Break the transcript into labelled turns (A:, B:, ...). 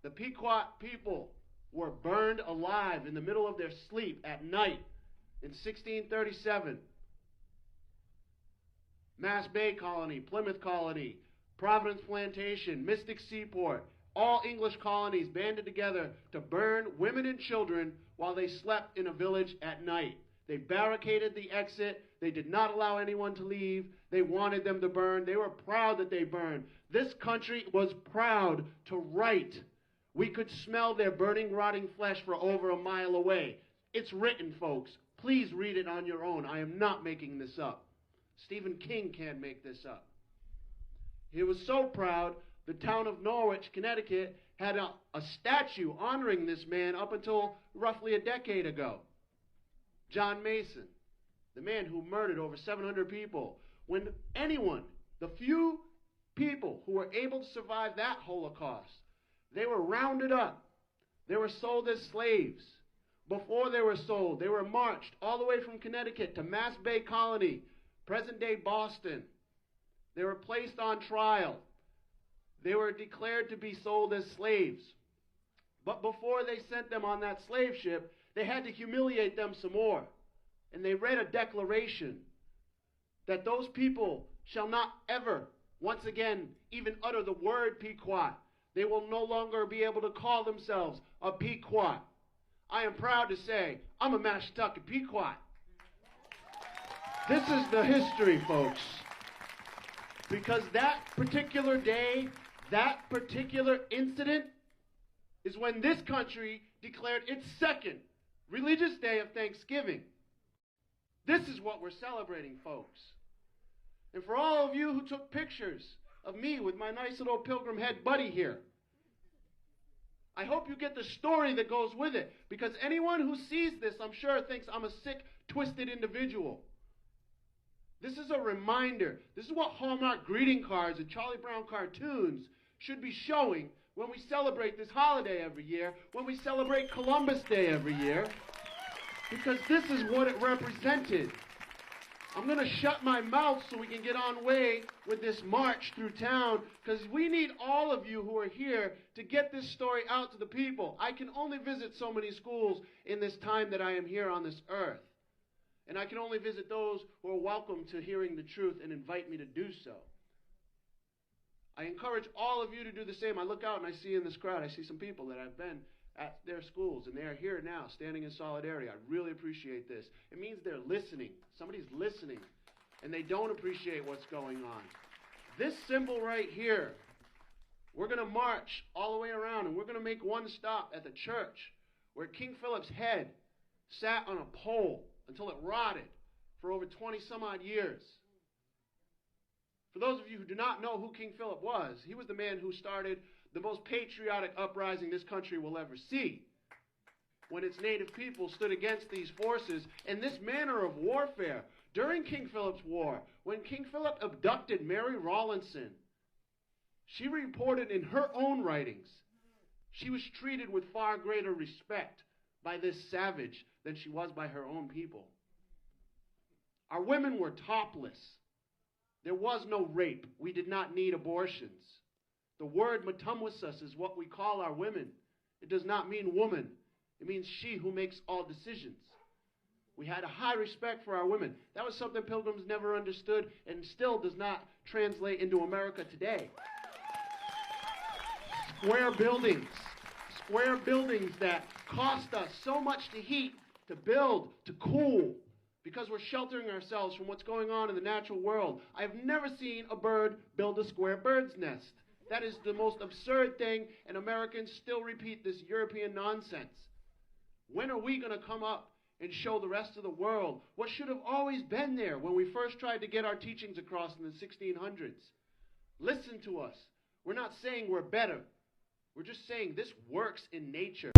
A: The Pequot people were burned alive in the middle of their sleep at night in 1637. Mass Bay Colony, Plymouth Colony, Providence Plantation, Mystic Seaport, all English colonies banded together to burn women and children while they slept in a village at night. They barricaded the exit. They did not allow anyone to leave. They wanted them to burn. They were proud that they burned. This country was proud to write. We could smell their burning, rotting flesh for over a mile away. It's written, folks. Please read it on your own. I am not making this up. Stephen King can't make this up. He was so proud, the town of Norwich, Connecticut, had a statue honoring this man up until roughly a decade ago. John Mason, the man who murdered over 700 people. When anyone, the few people who were able to survive that Holocaust, they were rounded up. They were sold as slaves. Before they were sold, they were marched all the way from Connecticut to Mass Bay Colony, present-day Boston. They were placed on trial. They were declared to be sold as slaves. But before they sent them on that slave ship, they had to humiliate them some more. And they read a declaration that those people shall not ever, once again, even utter the word Pequot. They will no longer be able to call themselves a Pequot. I am proud to say, I'm a Mashantucket Pequot. This is the history, folks. Because that particular day, that particular incident, is when this country declared its second religious day of Thanksgiving. This is what we're celebrating, folks. And for all of you who took pictures of me with my nice little pilgrim head buddy here, I hope you get the story that goes with it, because anyone who sees this, I'm sure, thinks I'm a sick, twisted individual. This is a reminder. This is what Hallmark greeting cards and Charlie Brown cartoons should be showing when we celebrate this holiday every year, when we celebrate Columbus Day every year, because this is what it represented. I'm going to shut my mouth so we can get on way with this march through town, because we need all of you who are here to get this story out to the people. I can only visit so many schools in this time that I am here on this earth. And I can only visit those who are welcome to hearing the truth and invite me to do so. I encourage all of you to do the same. I look out and I see in this crowd, I see some people that I've been at their schools, and they are here now, standing in solidarity. I really appreciate this. It means they're listening. Somebody's listening, and they don't appreciate what's going on. This symbol right here, we're going to march all the way around, and we're going to make one stop at the church where King Philip's head sat on a pole until it rotted for over 20 some odd years. For those of you who do not know who King Philip was, he was the man who started the most patriotic uprising this country will ever see, when its native people stood against these forces and this manner of warfare. During King Philip's War, when King Philip abducted Mary Rawlinson, she reported in her own writings she was treated with far greater respect by this savage than she was by her own people. Our women were topless. There was no rape. We did not need abortions. The word matumwassus is what we call our women. It does not mean woman. It means she who makes all decisions. We had a high respect for our women. That was something Pilgrims never understood and still does not translate into America today. Square buildings that cost us so much to heat, to build, to cool, because we're sheltering ourselves from what's going on in the natural world. I've never seen a bird build a square bird's nest. That is the most absurd thing, and Americans still repeat this European nonsense. When are we going to come up and show the rest of the world what should have always been there when we first tried to get our teachings across in the 1600s? Listen to us. We're not saying we're better. We're just saying this works in nature.